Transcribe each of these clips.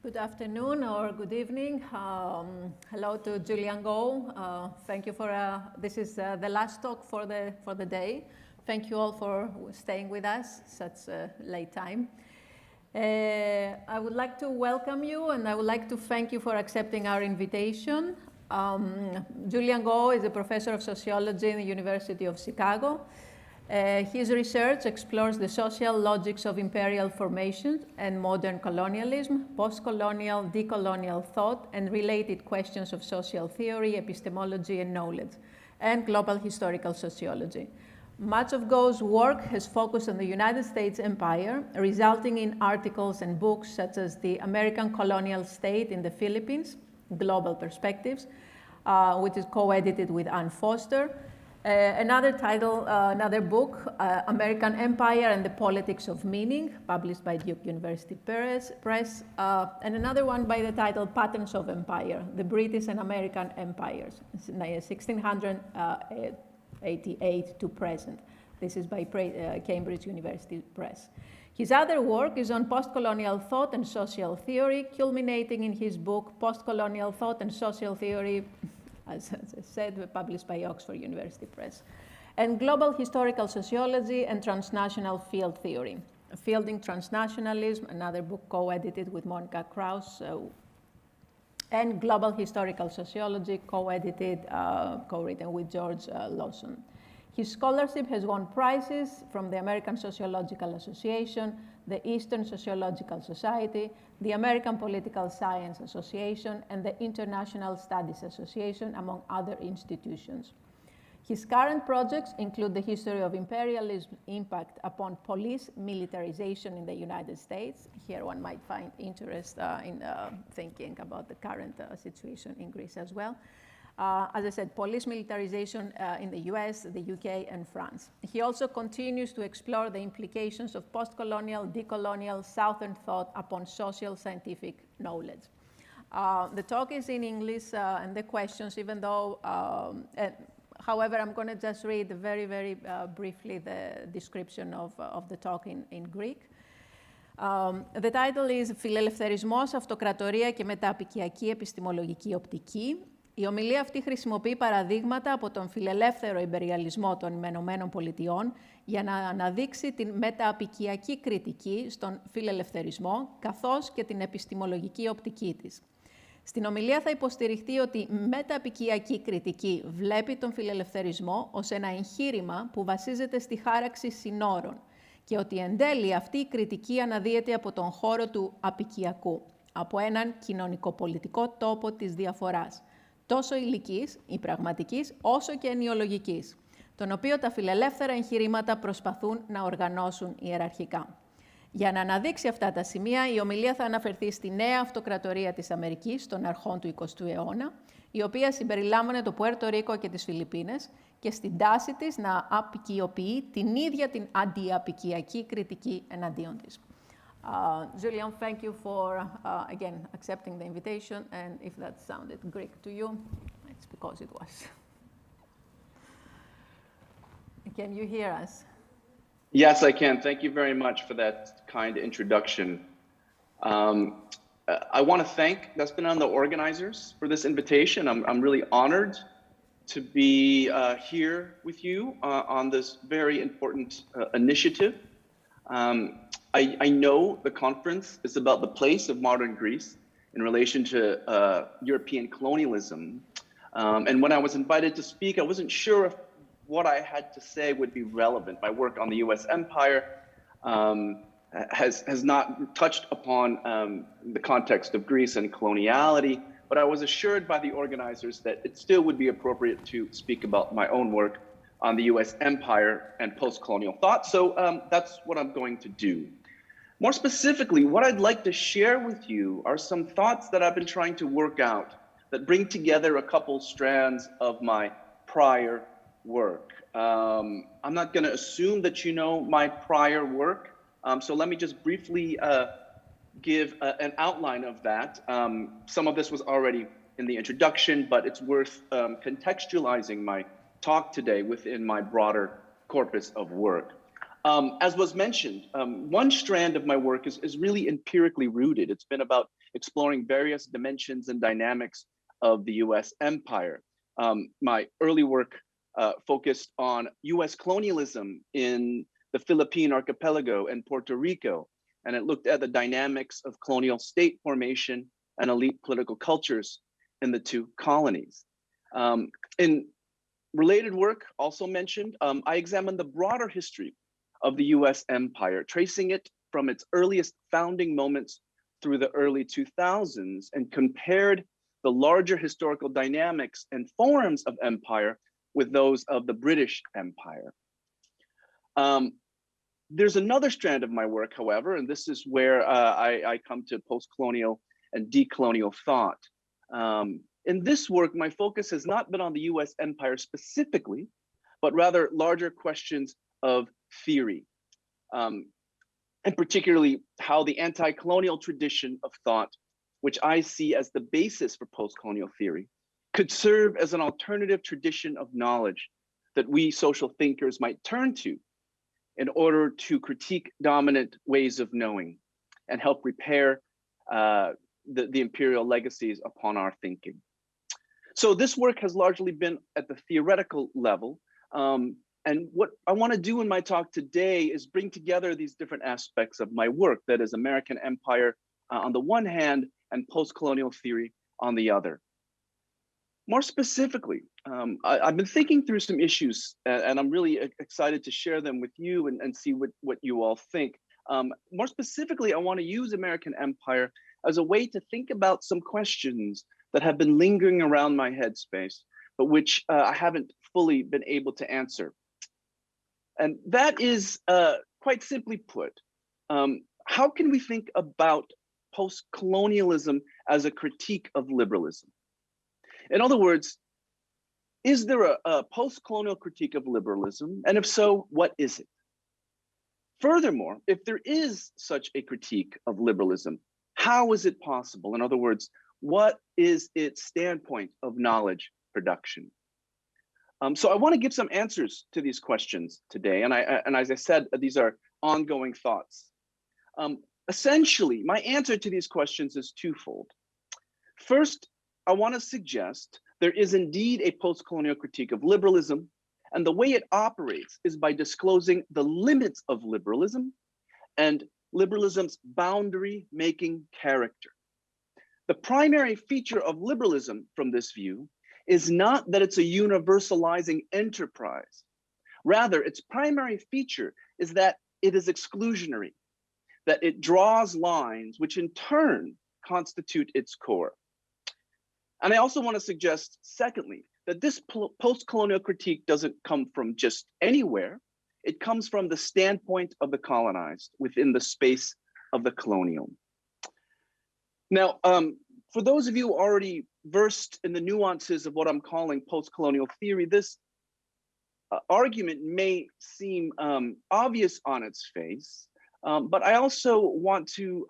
Good afternoon or good evening. Hello to Julian Go. Thank you for, this is the last talk for the day. Thank you all for staying with us such a late time. I would like to welcome you and I would like to thank you for accepting our invitation. Julian Go is a professor of sociology in the University of Chicago. His research explores the social logics of imperial formation and modern colonialism, postcolonial, decolonial thought, and related questions of social theory, epistemology, and knowledge, and global historical sociology. Much of Go's work has focused on the United States empire, resulting in articles and books such as The American Colonial State in the Philippines, Global Perspectives, which is co-edited with Ann Foster. Another title, another book, American Empire and the Politics of Meaning, published by Duke University Press, and another one by the title Patterns of Empire, the British and American Empires, 1688 to present. This is by Cambridge University Press. His other work is on postcolonial thought and social theory, culminating in his book, Postcolonial Thought and Social Theory, as I said, published by Oxford University Press, and Global Historical Sociology and Transnational Field Theory, Fielding Transnationalism, another book co-edited with Monica Krauss, and Global Historical Sociology, co-edited, co-written with George Lawson. His scholarship has won prizes from the American Sociological Association, the Eastern Sociological Society, the American Political Science Association, and the International Studies Association, among other institutions. His current projects include the history of imperialism's impact upon police militarization in the United States. Here one might find interest in thinking about the current situation in Greece as well. As I said, police militarization in the US, the UK, and France. He also continues to explore the implications of postcolonial, decolonial, Southern thought upon social scientific knowledge. The talk is in English and the questions, even though, however, I'm going to just read very, very briefly the description of the talk in Greek. The title is «Φιλελευθερισμός, Αυτοκρατορία και Μεταπικιακή Επιστημολογική Οπτική». Η ομιλία αυτή χρησιμοποιεί παραδείγματα από τον φιλελεύθερο ιμπεριαλισμό των Ηνωμένων Πολιτειών για να αναδείξει την μεταπικιακή κριτική στον φιλελευθερισμό, καθώς και την επιστημολογική οπτική της. Στην ομιλία θα υποστηριχτεί ότι η μεταπικιακή κριτική βλέπει τον φιλελευθερισμό ως ένα εγχείρημα που βασίζεται στη χάραξη συνόρων και ότι εν τέλει αυτή η κριτική αναδύεται από τον χώρο του απικιακού, από έναν κοινωνικοπολιτικό τόπο της διαφοράς, τόσο υλικής ή πραγματικής, όσο και ενιολογικής, τον οποίο τα φιλελεύθερα εγχειρήματα προσπαθούν να οργανώσουν ιεραρχικά. Για να αναδείξει αυτά τα σημεία, η ομιλία θα αναφερθεί στη νέα αυτοκρατορία της Αμερικής των αρχών του 20ου αιώνα, η οποία συμπεριλάμβανε το Puerto Rico και τις Φιλιππίνες και στην τάση της να απικιοποιεί την ίδια την αντιαπικιακή κριτική εναντίον της. Julian, thank you for, again, accepting the invitation, and if that sounded Greek to you, it's because it was. Can you hear us? Yes, I can. Thank you very much for that kind introduction. I want to thank Despina and the organizers for this invitation. I'm really honored to be here with you on this very important initiative. I know the conference is about the place of modern Greece in relation to European colonialism. And when I was invited to speak, I wasn't sure if what I had to say would be relevant. My work on the US empire has not touched upon the context of Greece and coloniality, but I was assured by the organizers that it still would be appropriate to speak about my own work on the US empire and post-colonial thought. So that's what I'm going to do. More specifically, what I'd like to share with you are some thoughts that I've been trying to work out that bring together a couple strands of my prior work. I'm not going to assume that you know my prior work, so let me just briefly give an outline of that. Some of this was already in the introduction, but it's worth contextualizing my talk today within my broader corpus of work. As was mentioned, one strand of my work is really empirically rooted. It's been about exploring various dimensions and dynamics of the US empire. My early work focused on US colonialism in the Philippine archipelago and Puerto Rico, and it looked at the dynamics of colonial state formation and elite political cultures in the two colonies. In related work, also mentioned, I examined the broader history of the US empire, tracing it from its earliest founding moments through the early 2000s, and compared the larger historical dynamics and forms of empire with those of the British Empire. There's another strand of my work, however, and this is where I come to postcolonial and decolonial thought. In this work, my focus has not been on the US empire specifically, but rather larger questions of theory, and particularly how the anti-colonial tradition of thought, which I see as the basis for postcolonial theory, could serve as an alternative tradition of knowledge that we social thinkers might turn to in order to critique dominant ways of knowing and help repair the imperial legacies upon our thinking. So this work has largely been at the theoretical level. And what I want to do in my talk today is bring together these different aspects of my work, that is American empire on the one hand and post-colonial theory on the other. More specifically, I've been thinking through some issues and I'm really excited to share them with you and see what you all think. More specifically, I want to use American empire as a way to think about some questions that have been lingering around my headspace, but which I haven't fully been able to answer. And that is, quite simply put, how can we think about post-colonialism as a critique of liberalism? In other words, is there a post-colonial critique of liberalism? And if so, what is it? Furthermore, if there is such a critique of liberalism, how is it possible? In other words, what is its standpoint of knowledge production? So I want to give some answers to these questions today. And as I said, these are ongoing thoughts. Essentially, my answer to these questions is twofold. First, I want to suggest there is indeed a post-colonial critique of liberalism, and the way it operates is by disclosing the limits of liberalism and liberalism's boundary-making character. The primary feature of liberalism from this view is not that it's a universalizing enterprise. Rather, its primary feature is that it is exclusionary, that it draws lines which in turn constitute its core. And I also want to suggest, secondly, that this post-colonial critique doesn't come from just anywhere. It comes from the standpoint of the colonized within the space of the colonial. Now, for those of you already versed in the nuances of what I'm calling post-colonial theory, this argument may seem obvious on its face, but I also want to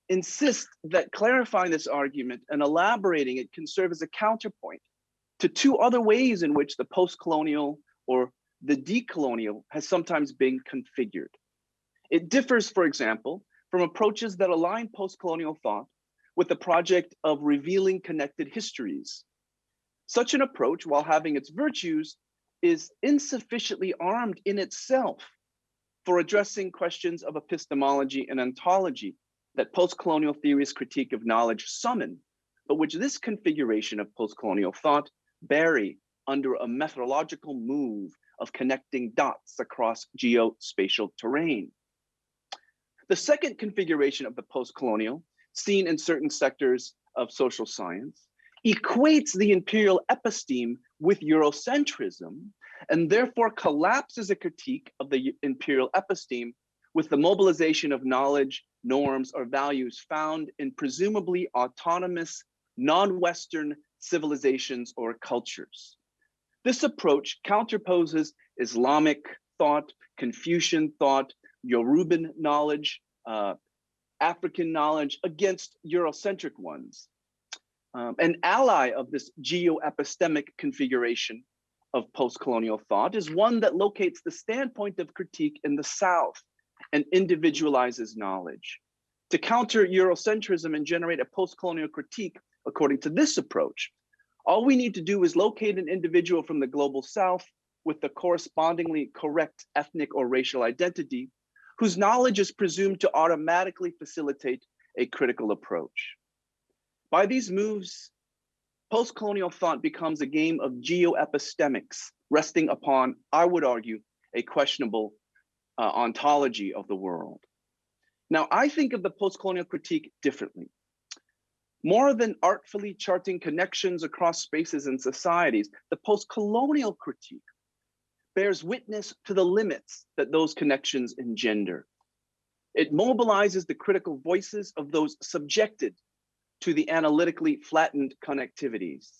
insist that clarifying this argument and elaborating it can serve as a counterpoint to two other ways in which the post-colonial or the decolonial has sometimes been configured. It differs, for example, from approaches that align post-colonial thought with the project of revealing connected histories. Such an approach, while having its virtues, is insufficiently armed in itself for addressing questions of epistemology and ontology that post-colonial theory's critique of knowledge summon, but which this configuration of post-colonial thought bury under a methodological move of connecting dots across geospatial terrain. The second configuration of the post-colonial, seen in certain sectors of social science, equates the imperial episteme with Eurocentrism, and therefore collapses a critique of the imperial episteme with the mobilization of knowledge, norms, or values found in presumably autonomous, non-Western civilizations or cultures. This approach counterposes Islamic thought, Confucian thought, Yoruban knowledge, African knowledge against Eurocentric ones. An ally of this geo-epistemic configuration of postcolonial thought is one that locates the standpoint of critique in the South and individualizes knowledge. To counter Eurocentrism and generate a postcolonial critique, according to this approach, all we need to do is locate an individual from the global South with the correspondingly correct ethnic or racial identity, whose knowledge is presumed to automatically facilitate a critical approach. By these moves, postcolonial thought becomes a game of geoepistemics, resting upon, I would argue, a questionable ontology of the world. Now, I think of the postcolonial critique differently. More than artfully charting connections across spaces and societies, the postcolonial critique bears witness to the limits that those connections engender. It mobilizes the critical voices of those subjected to the analytically flattened connectivities.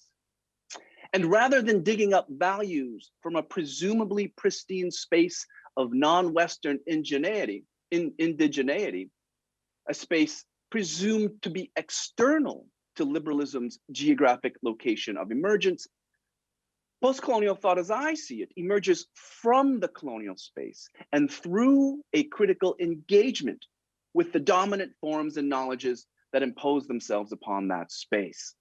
And rather than digging up values from a presumably pristine space of non-Western indigeneity, a space presumed to be external to liberalism's geographic location of emergence, postcolonial thought, as I see it, emerges from the colonial space and through a critical engagement with the dominant forms and knowledges that impose themselves upon that space.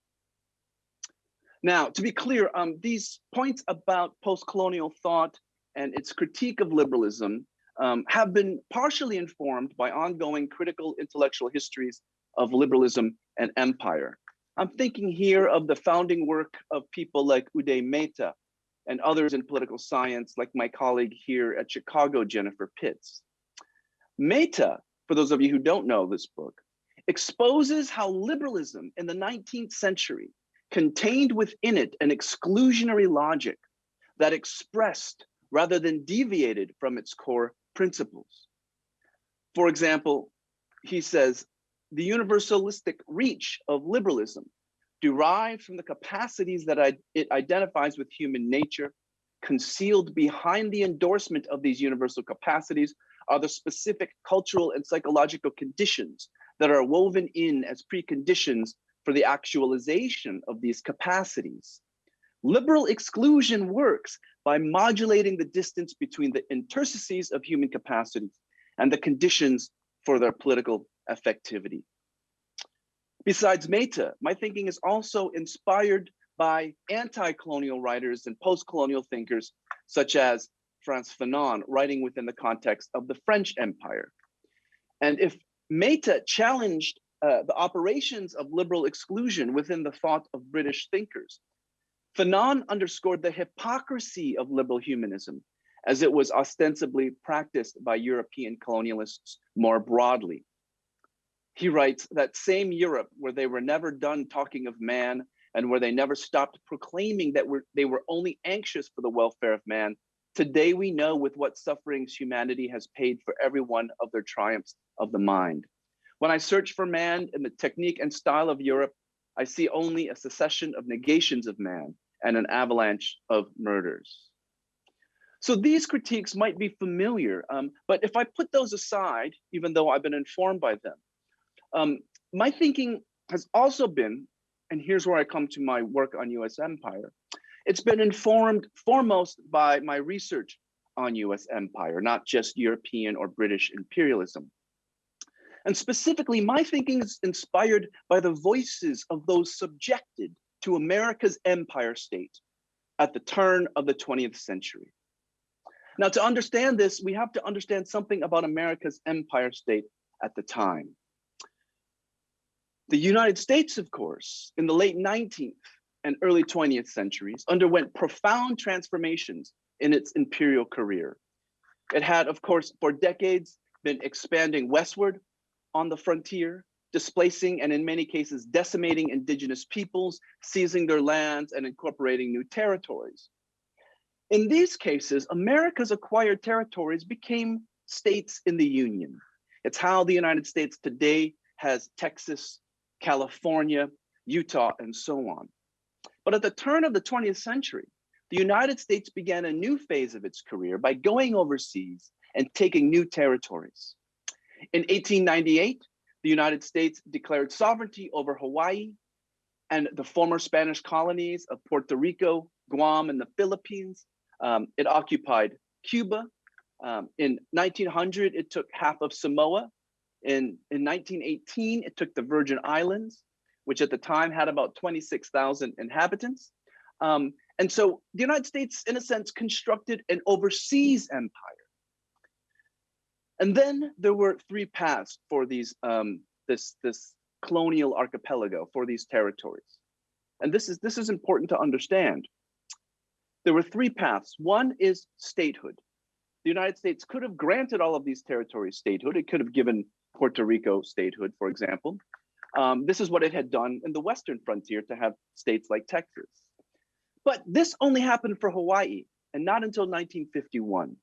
Now, to be clear, these points about postcolonial thought and its critique of liberalism have been partially informed by ongoing critical intellectual histories of liberalism and empire. I'm thinking here of the founding work of people like Uday Mehta and others in political science, like my colleague here at Chicago, Jennifer Pitts. Mehta, for those of you who don't know this book, exposes how liberalism in the 19th century contained within it an exclusionary logic that expressed rather than deviated from its core principles. For example, he says, the universalistic reach of liberalism derives from the capacities that it identifies with human nature. Concealed behind the endorsement of these universal capacities are the specific cultural and psychological conditions that are woven in as preconditions for the actualization of these capacities. Liberal exclusion works by modulating the distance between the interstices of human capacities and the conditions for their political effectivity. Besides Mehta, my thinking is also inspired by anti-colonial writers and post-colonial thinkers, such as Frantz Fanon, writing within the context of the French Empire. And if Mehta challenged the operations of liberal exclusion within the thought of British thinkers, Fanon underscored the hypocrisy of liberal humanism as it was ostensibly practiced by European colonialists more broadly. He writes that same Europe where they were never done talking of man and where they never stopped proclaiming that they were only anxious for the welfare of man, today we know with what sufferings humanity has paid for every one of their triumphs of the mind. When I search for man in the technique and style of Europe, I see only a succession of negations of man and an avalanche of murders. So these critiques might be familiar, but if I put those aside, even though I've been informed by them, my thinking has also been, and here's where I come to my work on US empire, it's been informed foremost by my research on US empire, not just European or British imperialism. And specifically, my thinking is inspired by the voices of those subjected to America's empire state at the turn of the 20th century. Now, to understand this, we have to understand something about America's empire state at the time. The United States, of course, in the late 19th and early 20th centuries, underwent profound transformations in its imperial career. It had, of course, for decades been expanding westward on the frontier, displacing and in many cases decimating indigenous peoples, seizing their lands and incorporating new territories. In these cases, America's acquired territories became states in the Union. It's how the United States today has Texas, California, Utah, and so on. But at the turn of the 20th century, the United States began a new phase of its career by going overseas and taking new territories. In 1898, the United States declared sovereignty over Hawaii and the former Spanish colonies of Puerto Rico, Guam, and the Philippines. It occupied Cuba. In 1900, it took half of Samoa. In 1918, it took the Virgin Islands, which at the time had about 26,000 inhabitants. And so the United States, in a sense, constructed an overseas empire. And then there were three paths for these this colonial archipelago, for these territories. And this is important to understand. There were three paths. One is statehood. The United States could have granted all of these territories statehood. It could have given Puerto Rico statehood, for example. This is what it had done in the Western frontier to have states like Texas. But this only happened for Hawaii, and not until 1951.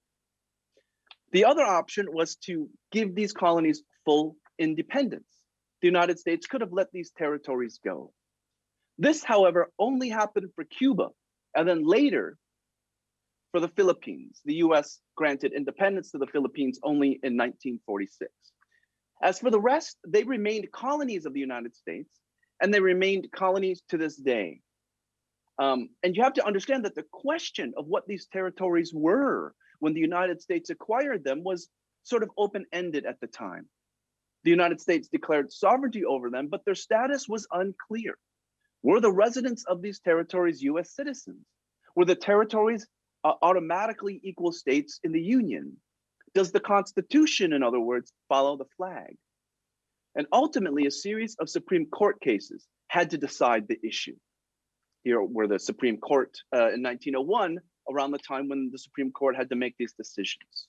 The other option was to give these colonies full independence. The United States could have let these territories go. This, however, only happened for Cuba, and then later for the Philippines. The US granted independence to the Philippines only in 1946. As for the rest, they remained colonies of the United States, and they remained colonies to this day. And you have to understand that the question of what these territories were when the United States acquired them was sort of open-ended at the time. The United States declared sovereignty over them, but their status was unclear. Were the residents of these territories US citizens? Were the territories automatically equal states in the Union? Does the Constitution, in other words, follow the flag? And ultimately, a series of Supreme Court cases had to decide the issue. Here were the Supreme Court in 1901, around the time when the Supreme Court had to make these decisions.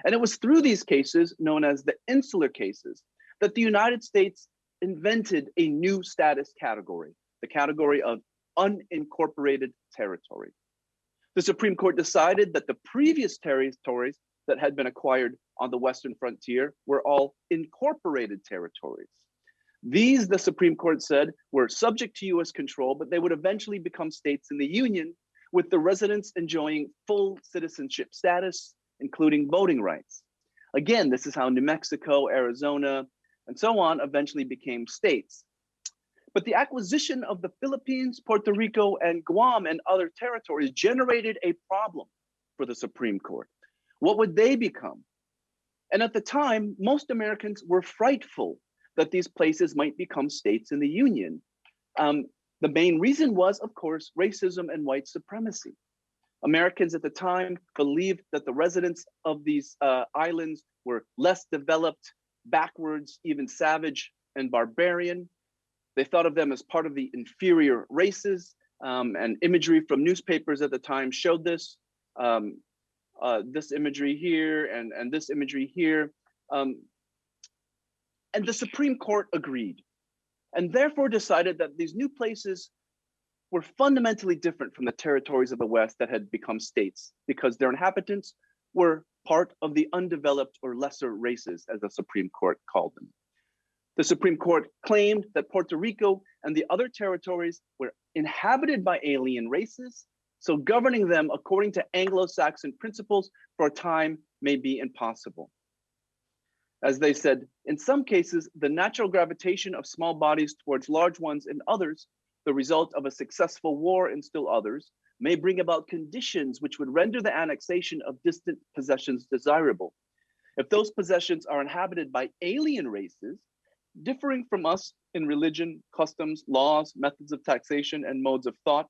And it was through these cases, known as the insular cases, that the United States invented a new status category, the category of unincorporated territory. The Supreme Court decided that the previous territories that had been acquired on the Western frontier were all incorporated territories. These, the Supreme Court said, were subject to US control, but they would eventually become states in the Union, with the residents enjoying full citizenship status, including voting rights. Again, this is how New Mexico, Arizona, and so on eventually became states. But the acquisition of the Philippines, Puerto Rico, and Guam and other territories generated a problem for the Supreme Court. What would they become? And at the time, most Americans were frightful that these places might become states in the Union. The main reason was, of course, racism and white supremacy. Americans at the time believed that the residents of these islands were less developed, backwards, even savage and barbarian. They thought of them as part of the inferior races, and imagery from newspapers at the time showed this. This imagery here and this imagery here. And the Supreme Court agreed, and therefore decided that these new places were fundamentally different from the territories of the West that had become states, because their inhabitants were part of the undeveloped or lesser races, as the Supreme Court called them. The Supreme Court claimed that Puerto Rico and the other territories were inhabited by alien races, so governing them according to Anglo-Saxon principles for a time may be impossible. As they said, in some cases, the natural gravitation of small bodies towards large ones in others, the result of a successful war in still others, may bring about conditions which would render the annexation of distant possessions desirable. If those possessions are inhabited by alien races, differing from us in religion, customs, laws, methods of taxation, and modes of thought,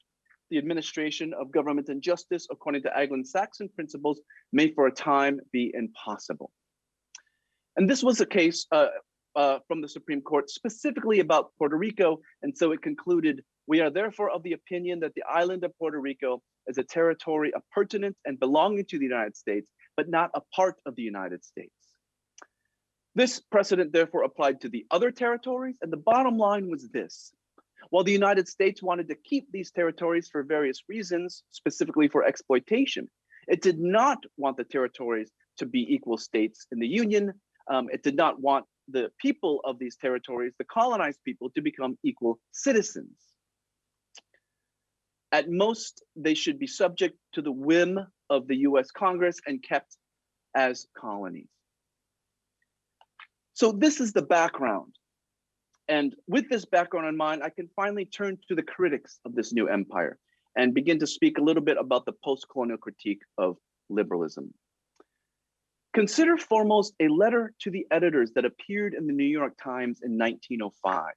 the administration of government and justice according to Anglo-Saxon principles may for a time be impossible. And this was a case from the Supreme Court specifically about Puerto Rico, and so it concluded, we are therefore of the opinion that the island of Puerto Rico is a territory appurtenant and belonging to the United States, but not a part of the United States. This precedent therefore applied to the other territories, and the bottom line was this. While the United States wanted to keep these territories for various reasons, specifically for exploitation, it did not want the territories to be equal states in the Union. It did not want the people of these territories, the colonized people, to become equal citizens. At most, they should be subject to the whim of the US Congress and kept as colonies. So this is the background. And with this background in mind, I can finally turn to the critics of this new empire. and begin to speak a little bit about the post-colonial critique of liberalism. Consider foremost a letter to the editors that appeared in the New York Times in 1905,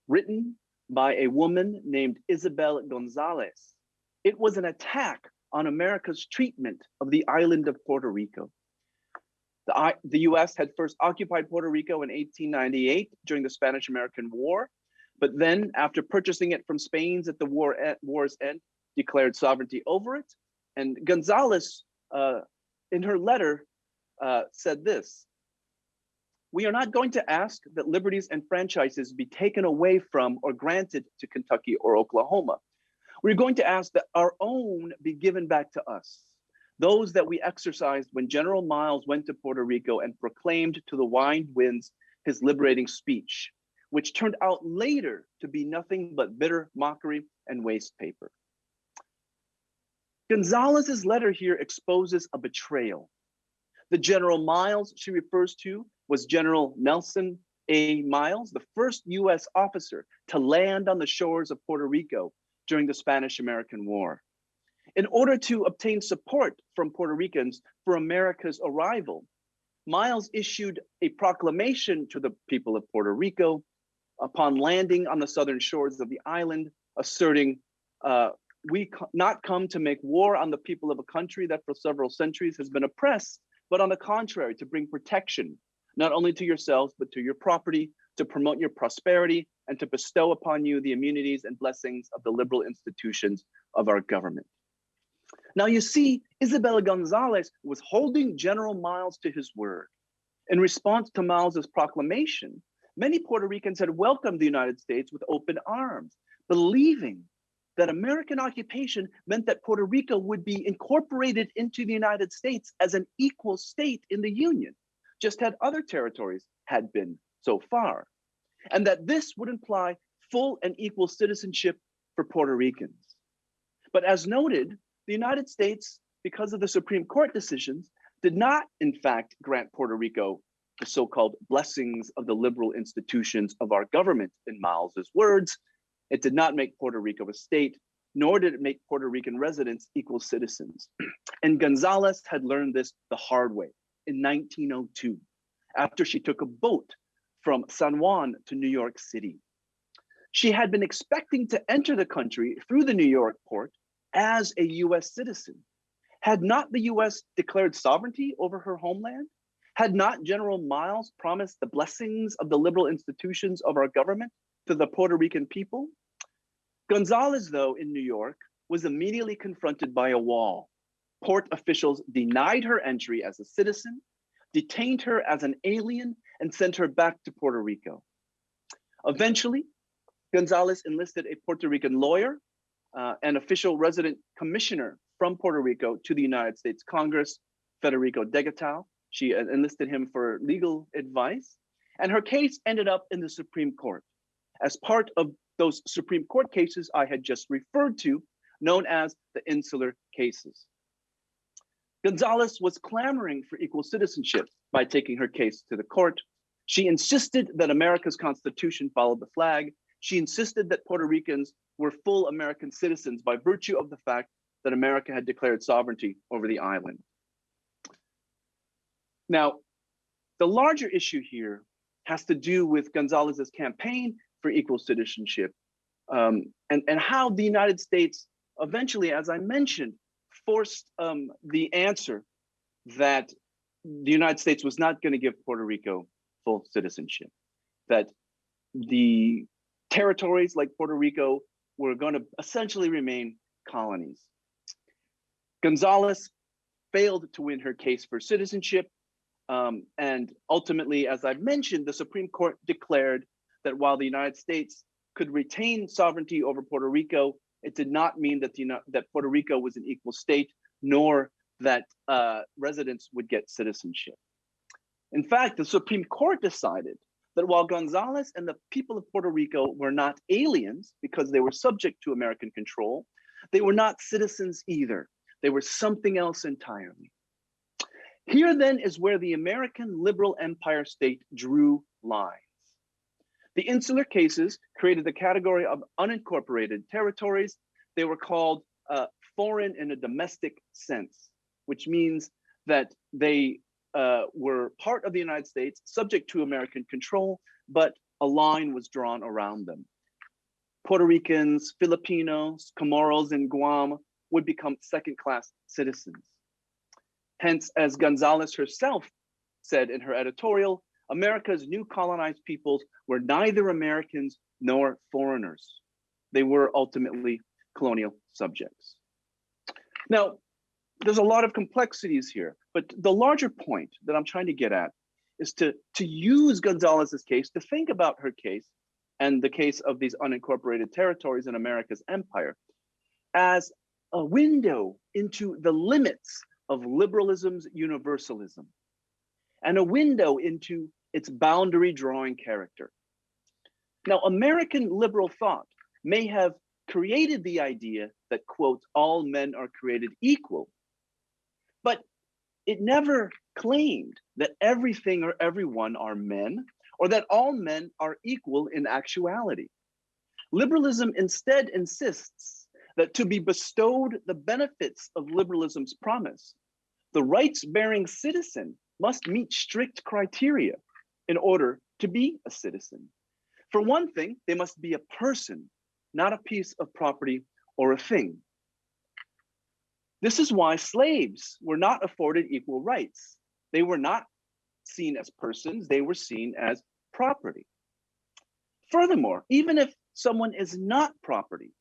written by a woman named Isabel Gonzalez. It was an attack on America's treatment of the island of Puerto Rico. The US had first occupied Puerto Rico in 1898 during the Spanish-American War, but then after purchasing it from Spain at the war's end, declared sovereignty over it. And Gonzalez, in her letter, said this: "We are not going to ask that liberties and franchises be taken away from or granted to Kentucky or Oklahoma. We're going to ask that our own be given back to us, those that we exercised when General Miles went to Puerto Rico and proclaimed to the wide winds his liberating speech, which turned out later to be nothing but bitter mockery and waste paper." Gonzalez's letter here exposes a betrayal. The General Miles she refers to was General Nelson A. Miles, the first US officer to land on the shores of Puerto Rico during the Spanish-American War. In order to obtain support from Puerto Ricans for America's arrival, Miles issued a proclamation to the people of Puerto Rico upon landing on the southern shores of the island, asserting, "We not come to make war on the people of a country that for several centuries has been oppressed, but on the contrary, to bring protection, not only to yourselves, but to your property, to promote your prosperity, and to bestow upon you the immunities and blessings of the liberal institutions of our government." Now you see, Isabella Gonzalez was holding General Miles to his word. In response to Miles's proclamation, many Puerto Ricans had welcomed the United States with open arms, believing that American occupation meant that Puerto Rico would be incorporated into the United States as an equal state in the Union, just as other territories had been so far, and that this would imply full and equal citizenship for Puerto Ricans. But as noted, the United States, because of the Supreme Court decisions, did not, in fact, grant Puerto Rico the so-called blessings of the liberal institutions of our government, in Miles's words. It did not make Puerto Rico a state, nor did it make Puerto Rican residents equal citizens. And Gonzalez had learned this the hard way in 1902, after she took a boat from San Juan to New York City. She had been expecting to enter the country through the New York port as a US citizen. Had not the US declared sovereignty over her homeland? Had not General Miles promised the blessings of the liberal institutions of our government to the Puerto Rican people? Gonzalez, though, in New York, was immediately confronted by a wall. Port officials denied her entry as a citizen, detained her as an alien, and sent her back to Puerto Rico. Eventually, Gonzalez enlisted a Puerto Rican lawyer, an official resident commissioner from Puerto Rico to the United States Congress, Federico Degetau. She enlisted him for legal advice, and her case ended up in the Supreme Court as part of those Supreme Court cases I had just referred to, known as the Insular cases. Gonzalez was clamoring for equal citizenship by taking her case to the court. She insisted that America's Constitution followed the flag. She insisted that Puerto Ricans were full American citizens by virtue of the fact that America had declared sovereignty over the island. Now, the larger issue here has to do with Gonzalez's campaign for equal citizenship, and how the United States eventually, as I mentioned, forced the answer that the United States was not going to give Puerto Rico full citizenship, that the territories like Puerto Rico were going to essentially remain colonies. Gonzalez failed to win her case for citizenship, and ultimately, as I've mentioned, the Supreme Court declared that while the United States could retain sovereignty over Puerto Rico, it did not mean that that Puerto Rico was an equal state, nor that residents would get citizenship. In fact, the Supreme Court decided that while Gonzalez and the people of Puerto Rico were not aliens because they were subject to American control, they were not citizens either. They were something else entirely. Here then is where the American liberal empire state drew lines. The Insular cases created the category of unincorporated territories they were called foreign in a domestic sense, which means that they were part of the United States, subject to American control, but a line was drawn around them. Puerto Ricans, Filipinos, Comoros, and Guam would become second-class citizens. Hence, as Gonzalez herself said in her editorial, America's new colonized peoples were neither Americans nor foreigners. They were ultimately colonial subjects. Now, there's a lot of complexities here, but the larger point that I'm trying to get at is to use Gonzalez's case, to think about her case and the case of these unincorporated territories in America's empire as a window into the limits of liberalism's universalism and a window into its boundary drawing character. Now, American liberal thought may have created the idea that, quote, all men are created equal, but it never claimed that everything or everyone are men, or that all men are equal in actuality. Liberalism instead insists that to be bestowed the benefits of liberalism's promise, the rights-bearing citizen must meet strict criteria in order to be a citizen. For one thing, they must be a person, not a piece of property or a thing. This is why slaves were not afforded equal rights. They were not seen as persons, they were seen as property. Furthermore, even if someone is not property,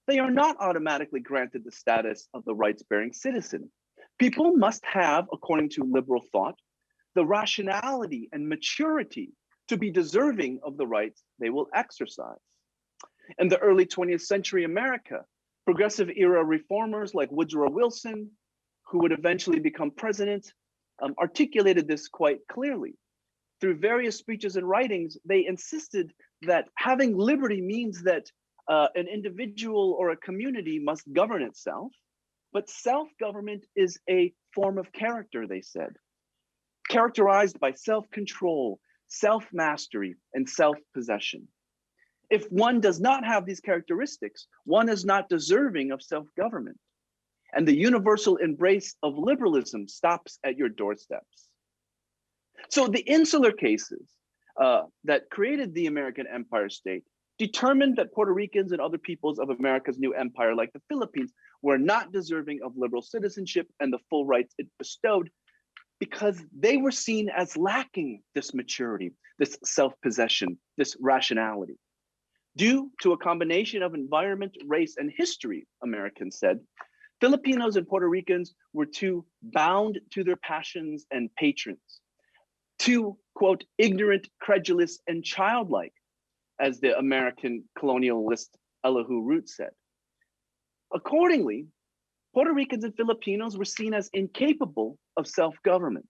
they are not automatically granted the status of the rights-bearing citizen. People must have, according to liberal thought, the rationality and maturity to be deserving of the rights they will exercise. In the early 20th century America, progressive era reformers like Woodrow Wilson, who would eventually become president, articulated this quite clearly. Through various speeches and writings, they insisted that having liberty means that an individual or a community must govern itself, but self-government is a form of character, they said, characterized by self-control, self-mastery, and self-possession. If one does not have these characteristics, one is not deserving of self-government. And the universal embrace of liberalism stops at your doorsteps. So the insular cases that created the American empire state determined that Puerto Ricans and other peoples of America's new empire, like the Philippines, were not deserving of liberal citizenship and the full rights it bestowed because they were seen as lacking this maturity, this self-possession, this rationality. Due to a combination of environment, race, and history, Americans said, Filipinos and Puerto Ricans were too bound to their passions and patrons, too, quote, ignorant, credulous, and childlike, as the American colonialist Elihu Root said. Accordingly, Puerto Ricans and Filipinos were seen as incapable of self-government.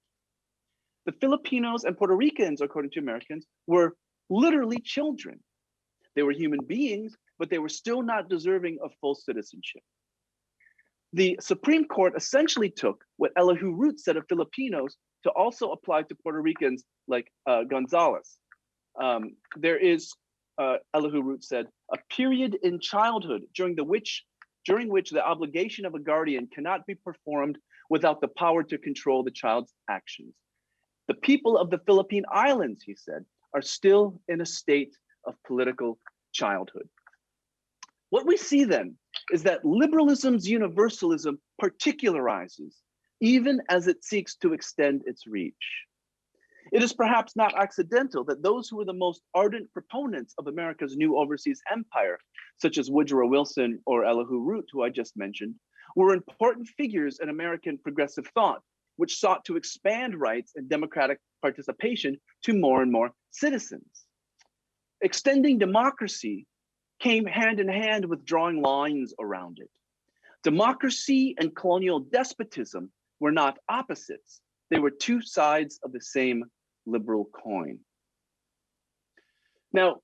The Filipinos and Puerto Ricans, according to Americans, were literally children. They were human beings, but they were still not deserving of full citizenship. The Supreme Court essentially took what Elihu Root said of Filipinos to also apply to Puerto Ricans like Gonzalez. There is, Elihu Root said, a period in childhood during which the obligation of a guardian cannot be performed without the power to control the child's actions. The people of the Philippine Islands, he said, are still in a state of political childhood. What we see then is that liberalism's universalism particularizes, even as it seeks to extend its reach. It is perhaps not accidental that those who were the most ardent proponents of America's new overseas empire, such as Woodrow Wilson or Elihu Root, who I just mentioned, were important figures in American progressive thought, which sought to expand rights and democratic participation to more and more citizens. Extending democracy came hand in hand with drawing lines around it. Democracy and colonial despotism were not opposites. They were two sides of the same liberal coin. Now,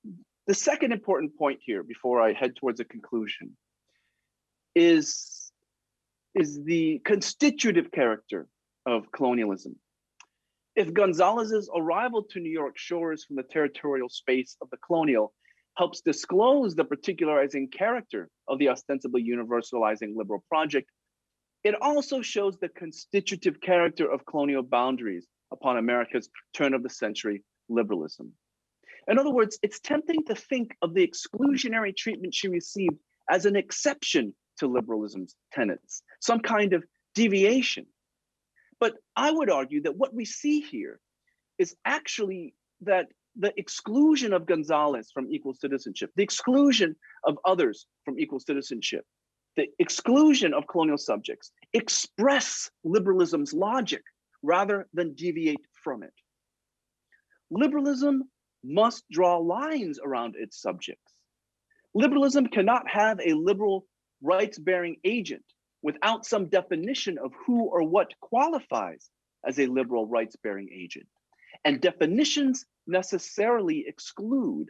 the second important point here before I head towards a conclusion is the constitutive character of colonialism. If Gonzalez's arrival to New York shores from the territorial space of the colonial helps disclose the particularizing character of the ostensibly universalizing liberal project, it also shows the constitutive character of colonial boundaries upon America's turn of the century liberalism. In other words, it's tempting to think of the exclusionary treatment she received as an exception to liberalism's tenets, some kind of deviation. But I would argue that what we see here is actually that the exclusion of Gonzalez from equal citizenship, the exclusion of others from equal citizenship, the exclusion of colonial subjects express liberalism's logic rather than deviate from it. Liberalism must draw lines around its subjects. Liberalism cannot have a liberal rights-bearing agent without some definition of who or what qualifies as a liberal rights-bearing agent. And definitions necessarily exclude.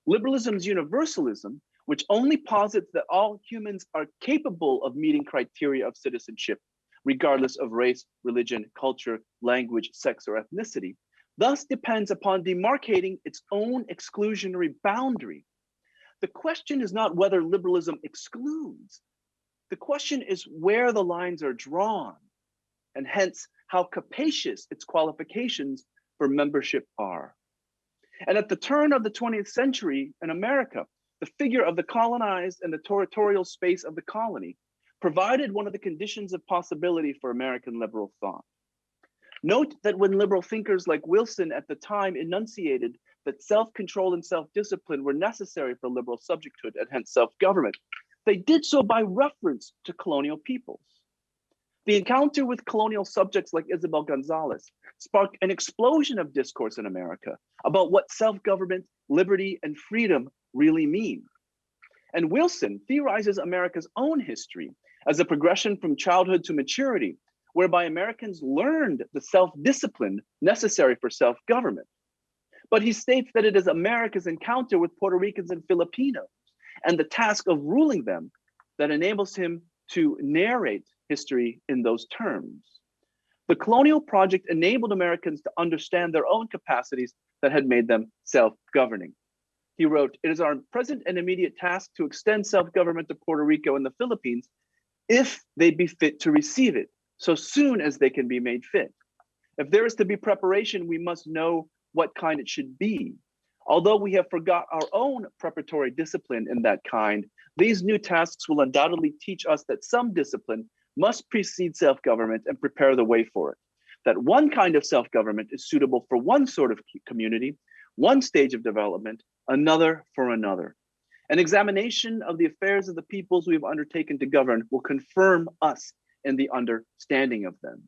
Liberalism's universalism, which only posits that all humans are capable of meeting criteria of citizenship, regardless of race, religion, culture, language, sex, or ethnicity, thus depends upon demarcating its own exclusionary boundary. The question is not whether liberalism excludes. The question is where the lines are drawn, and hence how capacious its qualifications for membership are. And at the turn of the 20th century in America, the figure of the colonized and the territorial space of the colony provided one of the conditions of possibility for American liberal thought. Note that when liberal thinkers like Wilson at the time enunciated that self-control and self-discipline were necessary for liberal subjecthood and hence self-government, they did so by reference to colonial peoples. The encounter with colonial subjects like Isabel Gonzalez sparked an explosion of discourse in America about what self-government, liberty, and freedom really mean. And Wilson theorizes America's own history as a progression from childhood to maturity, whereby Americans learned the self-discipline necessary for self-government. But he states that it is America's encounter with Puerto Ricans and Filipinos and the task of ruling them that enables him to narrate history in those terms. The colonial project enabled Americans to understand their own capacities that had made them self-governing. He wrote, "It is our present and immediate task to extend self-government to Puerto Rico and the Philippines if they be fit to receive it, so soon as they can be made fit. If there is to be preparation, we must know what kind it should be. Although we have forgot our own preparatory discipline in that kind, these new tasks will undoubtedly teach us that some discipline must precede self-government and prepare the way for it. That one kind of self-government is suitable for one sort of community, one stage of development, another for another. An examination of the affairs of the peoples we have undertaken to govern will confirm us in the understanding of them."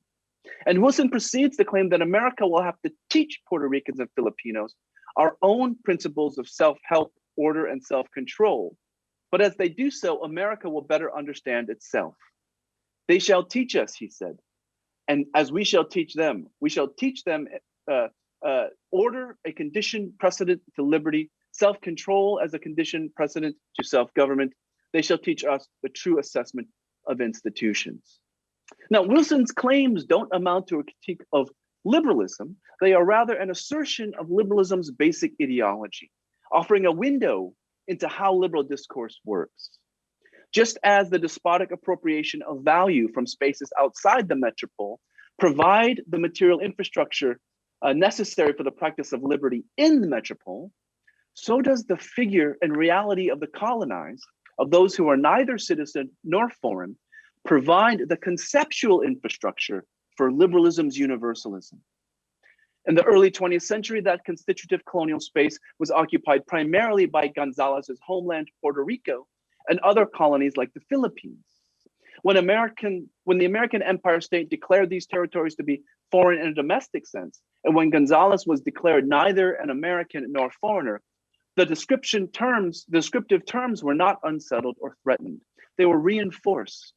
And Wilson proceeds to claim that America will have to teach Puerto Ricans and Filipinos our own principles of self-help, order, and self-control. But as they do so, America will better understand itself. "They shall teach us," he said, "and as we shall teach them, we shall teach them order, a condition precedent to liberty, self-control as a condition precedent to self-government. They shall teach us the true assessment of institutions." Now, Wilson's claims don't amount to a critique of liberalism. They are rather an assertion of liberalism's basic ideology, offering a window into how liberal discourse works. Just as the despotic appropriation of value from spaces outside the metropole provide the material infrastructure necessary for the practice of liberty in the metropole, so does the figure and reality of the colonized, of those who are neither citizen nor foreign, provide the conceptual infrastructure for liberalism's universalism. In the early 20th century, that constitutive colonial space was occupied primarily by Gonzalez's homeland, Puerto Rico, and other colonies like the Philippines. When the American Empire State declared these territories to be foreign in a domestic sense, and when Gonzalez was declared neither an American nor foreigner, the descriptive terms were not unsettled or threatened. They were reinforced.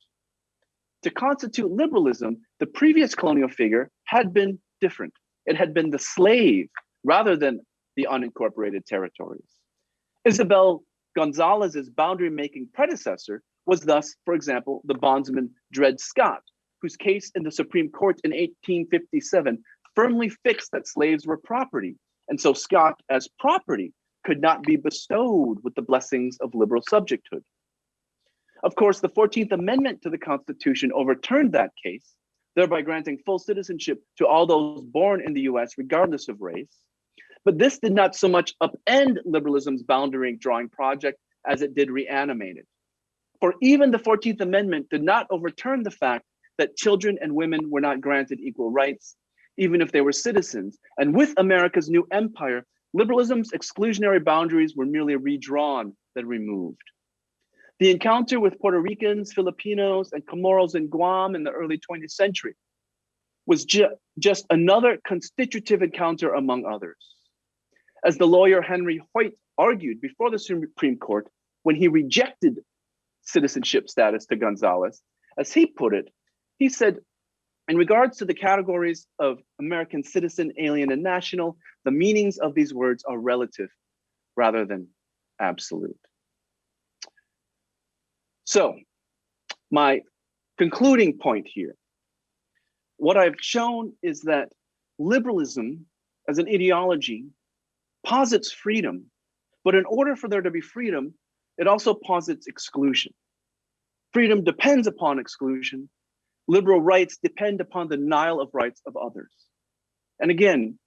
To constitute liberalism, the previous colonial figure had been different. It had been the slave rather than the unincorporated territories. Isabel Gonzalez's boundary-making predecessor was thus, for example, the bondsman Dred Scott, whose case in the Supreme Court in 1857 firmly fixed that slaves were property. And so Scott, as property, could not be bestowed with the blessings of liberal subjecthood. Of course, the 14th Amendment to the Constitution overturned that case, thereby granting full citizenship to all those born in the US, regardless of race. But this did not so much upend liberalism's boundary drawing project as it did reanimate it. For even the 14th Amendment did not overturn the fact that children and women were not granted equal rights, even if they were citizens. And with America's new empire, liberalism's exclusionary boundaries were merely redrawn than removed. The encounter with Puerto Ricans, Filipinos, and Comoros in Guam in the early 20th century was just another constitutive encounter among others. As the lawyer Henry Hoyt argued before the Supreme Court when he rejected citizenship status to Gonzalez, as he put it, he said, in regards to the categories of American citizen, alien, and national, the meanings of these words are relative rather than absolute. So, my concluding point here, what I've shown is that liberalism as an ideology posits freedom, but in order for there to be freedom, it also posits exclusion. Freedom depends upon exclusion. Liberal rights depend upon the denial of rights of others. And again,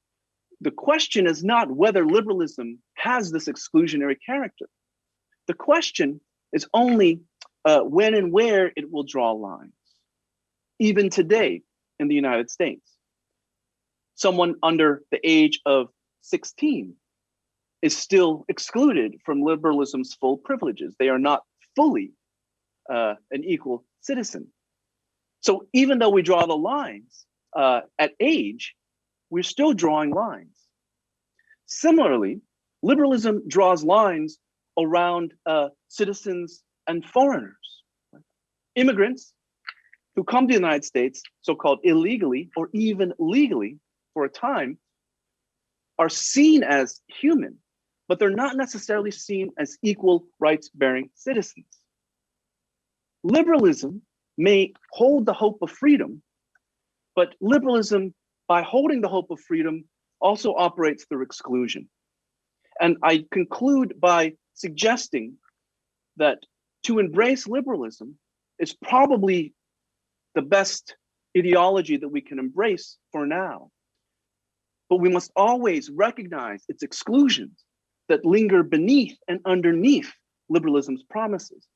the question is not whether liberalism has this exclusionary character. The question is only when and where it will draw lines. Even today in the United States, someone under the age of 16 is still excluded from liberalism's full privileges. They are not fully an equal citizen. So even though we draw the lines at age, we're still drawing lines. Similarly, liberalism draws lines around citizens and foreigners. Immigrants who come to the United States, so-called illegally or even legally for a time, are seen as human, but they're not necessarily seen as equal rights-bearing citizens. Liberalism may hold the hope of freedom, but liberalism, by holding the hope of freedom, also operates through exclusion. And I conclude by suggesting that to embrace liberalism is probably the best ideology that we can embrace for now. But we must always recognize its exclusions that linger beneath and underneath liberalism's promises,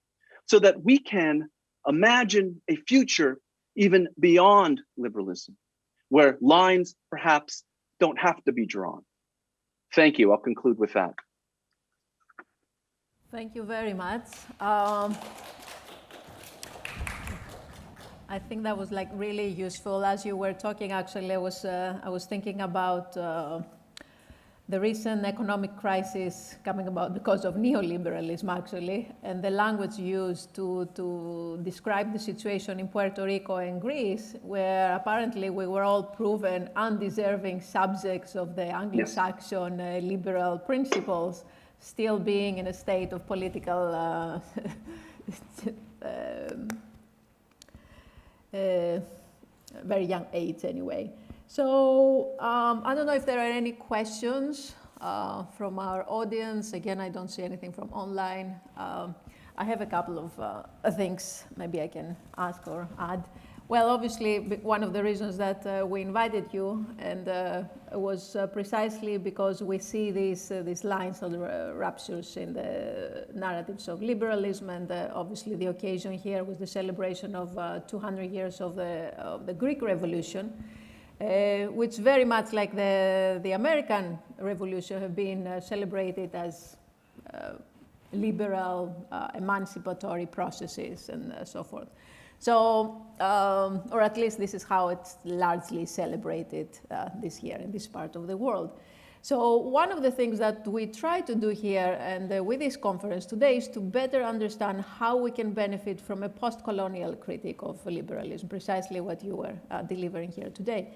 so that we can imagine a future even beyond liberalism, where lines perhaps don't have to be drawn. Thank you. I'll conclude with that. Thank you very much. I think that was like really useful. As you were talking, actually, I was thinking about the recent economic crisis coming about because of neoliberalism, actually, and the language used to describe the situation in Puerto Rico and Greece, where apparently we were all proven undeserving subjects of the Anglo-Saxon liberal principles, still being in a state of political very young age anyway. So I don't know if there are any questions from our audience. Again, I don't see anything from online. I have a couple of things maybe I can ask or add. Well, obviously, one of the reasons that we invited you and was precisely because we see these lines of ruptures in the narratives of liberalism, and obviously the occasion here was the celebration of 200 years of the Greek Revolution, which very much like the American Revolution have been celebrated as liberal, emancipatory processes and so forth. So, or at least this is how it's largely celebrated this year in this part of the world. So one of the things that we try to do here and with this conference today is to better understand how we can benefit from a post-colonial critique of liberalism, precisely what you were delivering here today.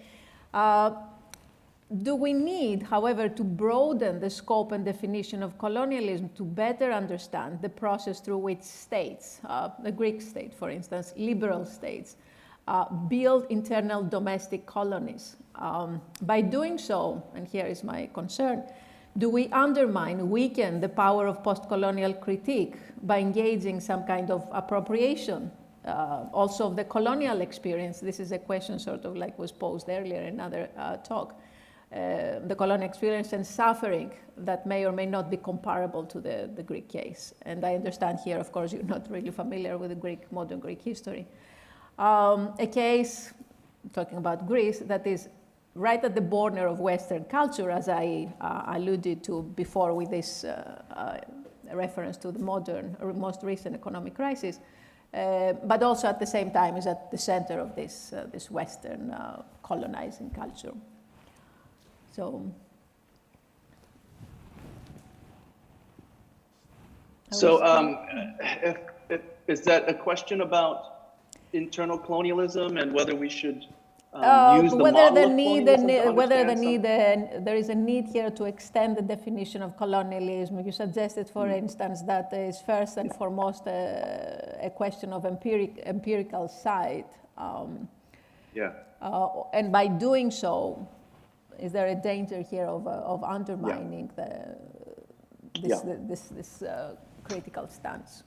Do we need, however, to broaden the scope and definition of colonialism to better understand the process through which states, the Greek state, for instance, liberal states, build internal domestic colonies? By doing so, and here is my concern, do we undermine, weaken the power of post-colonial critique by engaging some kind of appropriation also of the colonial experience? This is a question sort of like was posed earlier in another talk. The colonial experience and suffering that may or may not be comparable to the Greek case. And I understand here, of course, you're not really familiar with the modern Greek history. A case, talking about Greece, that is right at the border of Western culture, as I alluded to before with this reference to the modern or most recent economic crisis, but also at the same time is at the center of this Western colonizing culture. So is that a question about internal colonialism and whether we should use the model of colonialism to understand there is a need here to extend the definition of colonialism. You suggested, for instance, that is first and foremost a question of empirical side. And by doing so, is there a danger here of undermining this critical stance?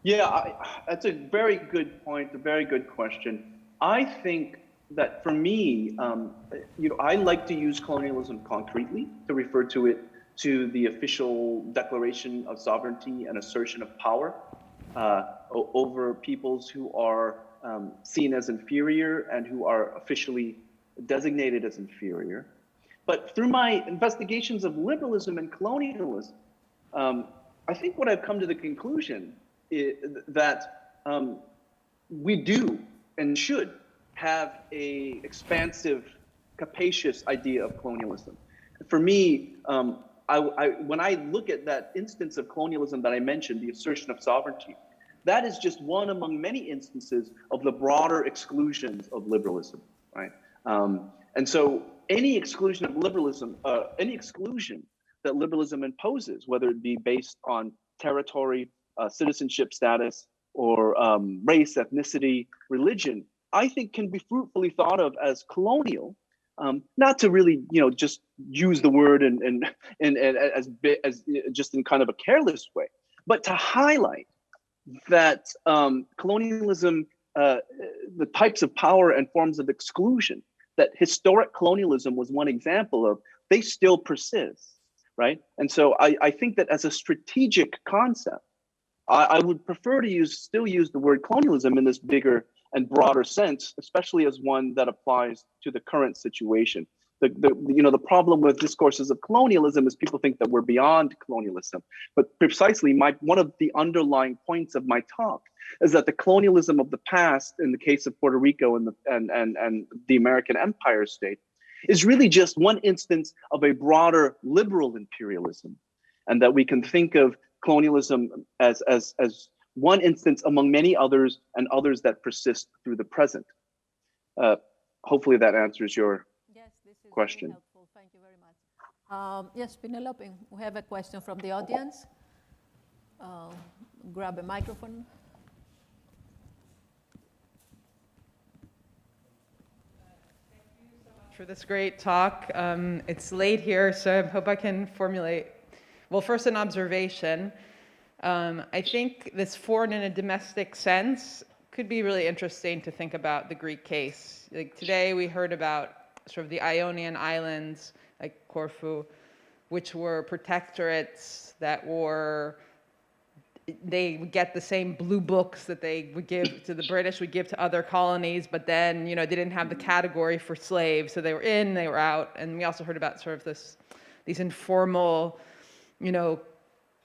Yeah, that's a very good point, a very good question. I think that for me, I like to use colonialism concretely to refer to it to the official declaration of sovereignty and assertion of power over peoples who are seen as inferior and who are officially designated as inferior. But through my investigations of liberalism and colonialism, I think what I've come to the conclusion is that we do and should have a expansive, capacious idea of colonialism. For me, when I look at that instance of colonialism that I mentioned, the assertion of sovereignty, that is just one among many instances of the broader exclusions of liberalism, right? And so any exclusion of liberalism, any exclusion that liberalism imposes, whether it be based on territory, citizenship status, or race, ethnicity, religion, I think can be fruitfully thought of as colonial, not to really, just use the word and as just in kind of a careless way, but to highlight that colonialism, the types of power and forms of exclusion that historic colonialism was one example of, they still persist, right? And so I think that as a strategic concept, I would prefer to still use the word colonialism in this bigger and broader sense, especially as one that applies to the current situation. The problem with discourses of colonialism is people think that we're beyond colonialism. But precisely one of the underlying points of my talk is that the colonialism of the past, in the case of Puerto Rico and the American Empire State, is really just one instance of a broader liberal imperialism, and that we can think of colonialism as one instance among many others, and others that persist through the present. Hopefully that answers your question. Very helpful. Thank you very much. Yes, Penelope, we have a question from the audience. Grab a microphone. Thank you so much for this great talk. It's late here, so I hope I can formulate, well, first an observation. I think this foreign and a domestic sense could be really interesting to think about the Greek case. Like today we heard about sort of the Ionian Islands, like Corfu, which were protectorates that they would get the same blue books that they would give to the British, would give to other colonies, but then, they didn't have the category for slaves, so they were in, they were out. And we also heard about sort of these informal,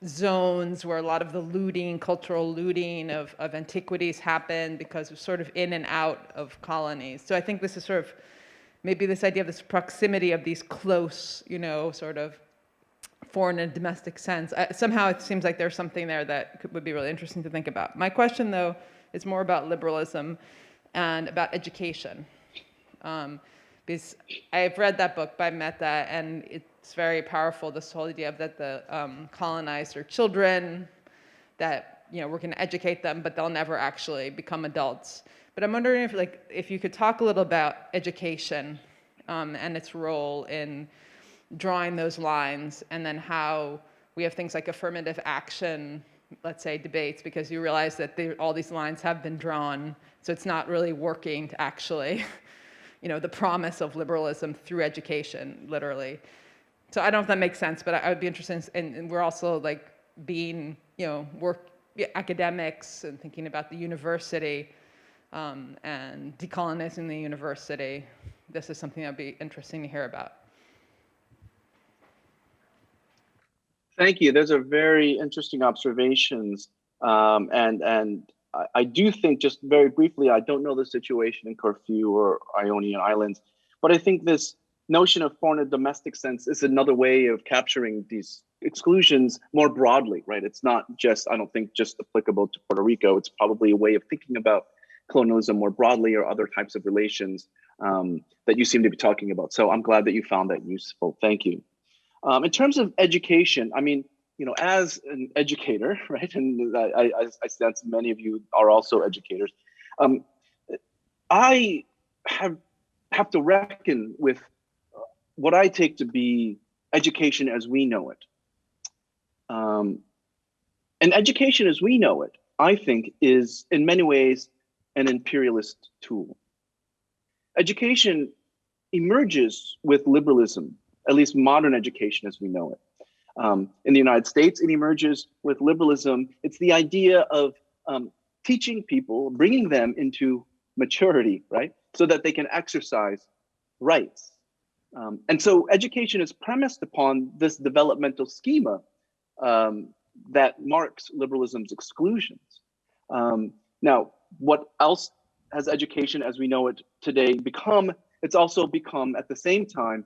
zones where a lot of the looting, cultural looting of antiquities happened because it was sort of in and out of colonies. So I think this is sort of maybe this idea of this proximity of these close, sort of foreign and domestic sense. Somehow it seems like there's something there that would be really interesting to think about. My question, though, is more about liberalism and about education. Because I've read that book by Mehta, and it's very powerful, this whole idea of that the colonized are children, that we're going to educate them, but they'll never actually become adults. But I'm wondering if you could talk a little about education and its role in drawing those lines, and then how we have things like affirmative action, let's say, debates, because you realize that all these lines have been drawn, so it's not really working to actually, the promise of liberalism through education, literally. So I don't know if that makes sense, but I would be interested in, and we're also like being, academics and thinking about the university and decolonizing the university. This is something that would be interesting to hear about. Thank you. Those are very interesting observations. And I do think, just very briefly, I don't know the situation in Corfu or Ionian Islands, but I think this notion of foreign and domestic sense is another way of capturing these exclusions more broadly, right? It's not just, I don't think, just applicable to Puerto Rico. It's probably a way of thinking about colonialism more broadly, or other types of relations that you seem to be talking about. So I'm glad that you found that useful. Thank you. In terms of education, I mean, as an educator, right, and I sense many of you are also educators, I have to reckon with what I take to be education as we know it. And education as we know it, I think, is in many ways an imperialist tool. Education emerges with liberalism, at least modern education as we know it. In the United States, it emerges with liberalism. It's the idea of teaching people, bringing them into maturity, right? So that they can exercise rights. And so education is premised upon this developmental schema that marks liberalism's exclusions. Now, what else has education as we know it today become? It's also become, at the same time,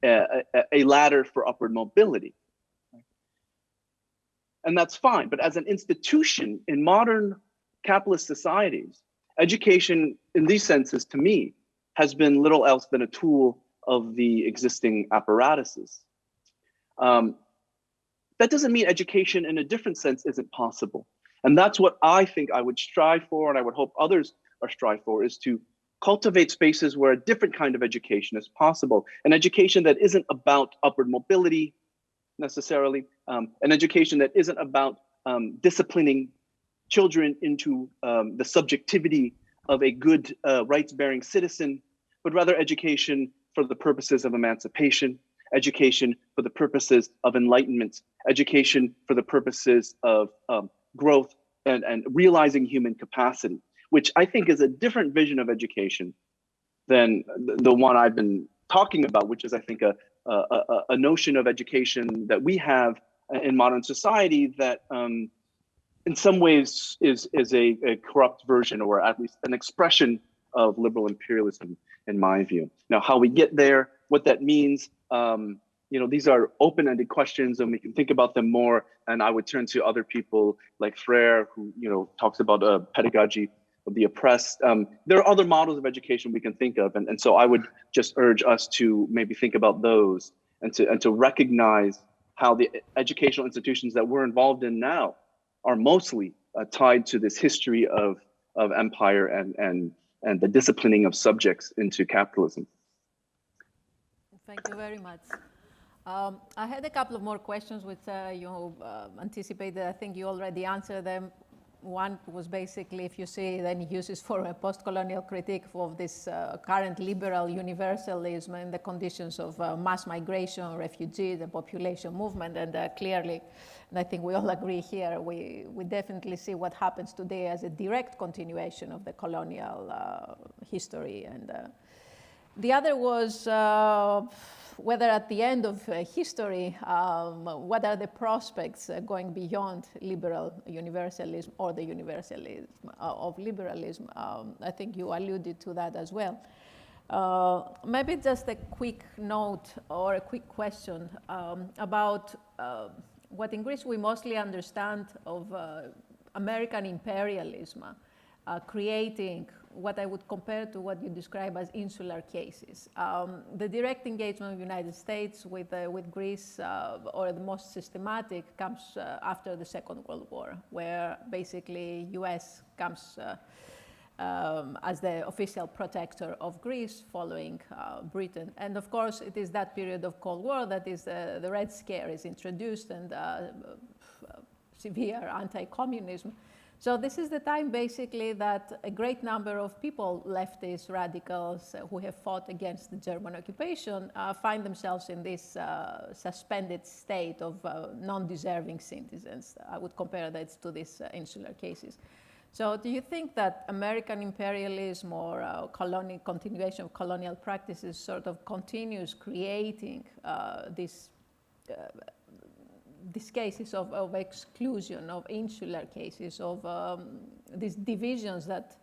a ladder for upward mobility. And that's fine, but as an institution in modern capitalist societies, education in these senses, to me, has been little else than a tool of the existing apparatuses. That doesn't mean education in a different sense isn't possible. And that's what I think I would strive for, and I would hope others are strive for, is to cultivate spaces where a different kind of education is possible. An education that isn't about upward mobility necessarily, an education that isn't about disciplining children into the subjectivity of a good rights-bearing citizen, but rather education for the purposes of emancipation, education for the purposes of enlightenment, education for the purposes of growth and realizing human capacity, which I think is a different vision of education than the one I've been talking about, which is, I think, a notion of education that we have in modern society that in some ways is a corrupt version, or at least an expression of liberal imperialism, in my view. Now, how we get there, what that means, these are open-ended questions, and we can think about them more. And I would turn to other people like Freire, who talks about pedagogy of the oppressed. There are other models of education we can think of, and so I would just urge us to maybe think about those and to recognize how the educational institutions that we're involved in now are mostly tied to this history of empire and the disciplining of subjects into capitalism. Thank you very much. I had a couple of more questions which you anticipated. I think you already answered them. One was basically if you see any uses for a post-colonial critique of this current liberal universalism in the conditions of mass migration, refugees, and population movement. And clearly, and I think we all agree here, we definitely see what happens today as a direct continuation of the colonial history. And the other was whether at the end of history, what are the prospects going beyond liberal universalism or the universalism of liberalism? I think you alluded to that as well. Maybe just a quick note or a quick question about what in Greece we mostly understand of American imperialism creating what I would compare to what you describe as insular cases. The direct engagement of the United States with Greece, or the most systematic, comes after the Second World War, where basically US comes as the official protector of Greece following Britain. And of course, it is that period of Cold War that is the Red Scare is introduced and severe anti-communism. So this is the time basically that a great number of people, leftist radicals who have fought against the German occupation, find themselves in this suspended state of non-deserving citizens. I would compare that to these insular cases. So do you think that American imperialism or continuation of colonial practices sort of continues creating these cases of exclusion, of insular cases, of these divisions that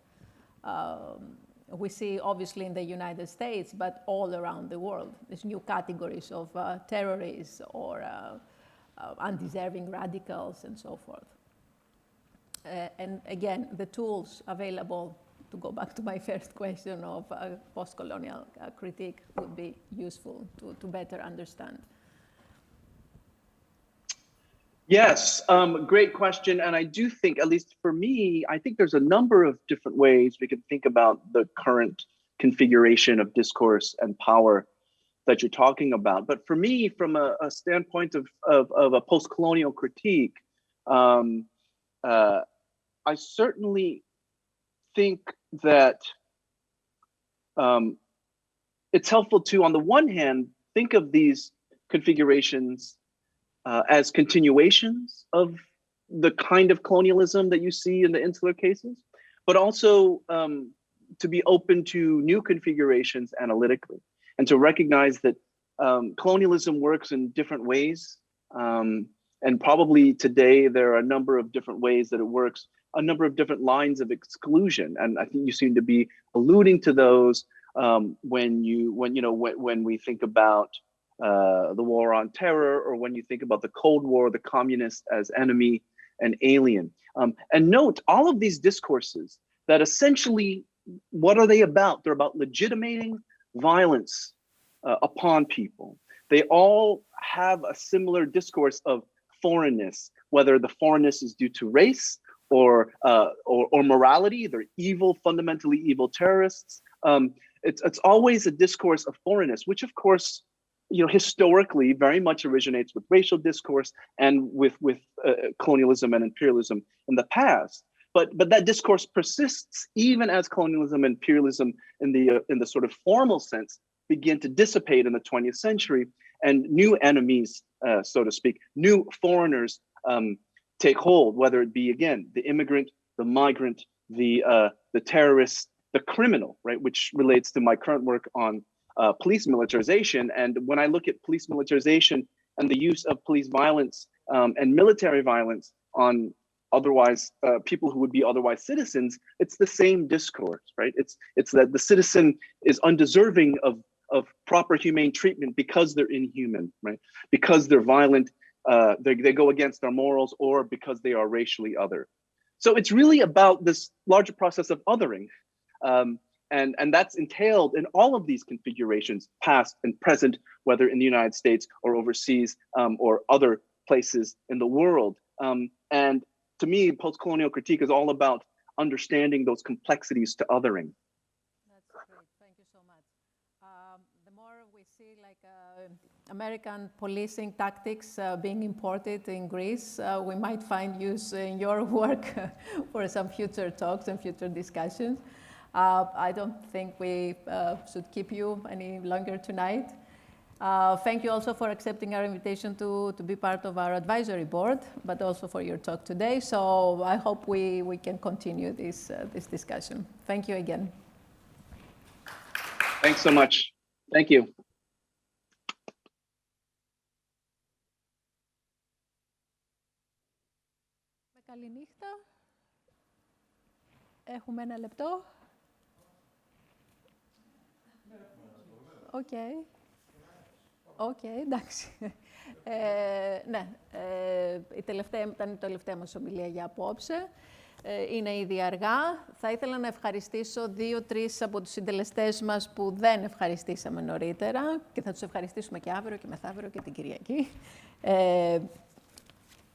we see obviously in the United States, but all around the world, these new categories of terrorists or undeserving radicals and so forth? And again, the tools available, to go back to my first question of post-colonial critique, would be useful to better understand. Yes, great question. And I do think, at least for me, I think there's a number of different ways we could think about the current configuration of discourse and power that you're talking about. But for me, from a standpoint of a post-colonial critique, I certainly think that it's helpful to, on the one hand, think of these configurations as continuations of the kind of colonialism that you see in the insular cases, but also to be open to new configurations analytically, and to recognize that colonialism works in different ways. And probably today there are a number of different ways that it works, a number of different lines of exclusion. And I think you seem to be alluding to those when we think about the war on terror, or when you think about the Cold War, the communists as enemy and alien. And note all of these discourses that essentially, what are they about? They're about legitimating violence upon people. They all have a similar discourse of foreignness, whether the foreignness is due to race or morality. They're evil, fundamentally evil terrorists. It's always a discourse of foreignness, which of course, historically very much originates with racial discourse and with colonialism and imperialism in the past. But that discourse persists even as colonialism and imperialism in the sort of formal sense begin to dissipate in the 20th century, and new enemies, so to speak, new foreigners take hold, whether it be, again, the immigrant, the migrant, the terrorist, the criminal, right, which relates to my current work on police militarization. And when I look at police militarization and the use of police violence and military violence on otherwise people who would be otherwise citizens, it's the same discourse, right? It's that the citizen is undeserving of proper humane treatment because they're inhuman, right? Because they're violent, they go against our morals, or because they are racially other. So it's really about this larger process of othering. And that's entailed in all of these configurations, past and present, whether in the United States or overseas or other places in the world. And to me, post-colonial critique is all about understanding those complexities to othering. That's great. Thank you so much. The more we see American policing tactics being imported in Greece, we might find use in your work for some future talks and future discussions. I don't think we should keep you any longer tonight. Thank you also for accepting our invitation to be part of our advisory board, but also for your talk today. So I hope we can continue this discussion. Thank you again. Thanks so much. Thank you. Καληνύχτα. Έχουμε ένα λεπτό. Οκ, εντάξει. Ναι, ήταν η τελευταία μας ομιλία για απόψε. Είναι ήδη αργά. Θα ήθελα να ευχαριστήσω 2-3 από τους συντελεστές μας που δεν ευχαριστήσαμε νωρίτερα και θα τους ευχαριστήσουμε και αύριο και μεθαύριο και την Κυριακή.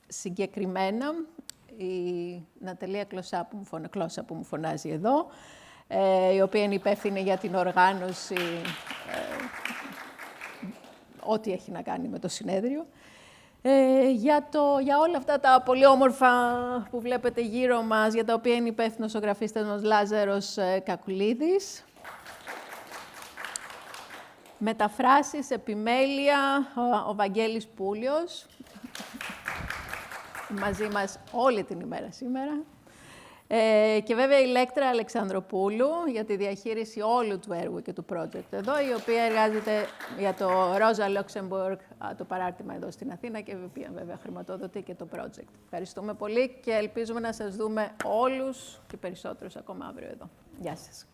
Συγκεκριμένα, η Ναταλία Κλώσσα που μου φωνάζει εδώ, η οποία είναι υπεύθυνη για την οργάνωση ό,τι έχει να κάνει με το συνέδριο. Για όλα αυτά τα πολύ όμορφα που βλέπετε γύρω μας, για τα οποία είναι υπεύθυνος ο γραφίστας μας Λάζαρος Κακουλίδης. Μεταφράσεις, επιμέλεια, ο Βαγγέλης Πούλιος, μαζί μας όλη την ημέρα σήμερα. Και βέβαια η Λέκτρα Αλεξανδροπούλου για τη διαχείριση όλου του έργου και του project εδώ, η οποία εργάζεται για το Rosa Luxemburg, το παράρτημα εδώ στην Αθήνα και βέβαια χρηματοδοτεί και το project. Ευχαριστούμε πολύ και ελπίζουμε να σας δούμε όλους και περισσότερους ακόμα αύριο εδώ. Γεια σας.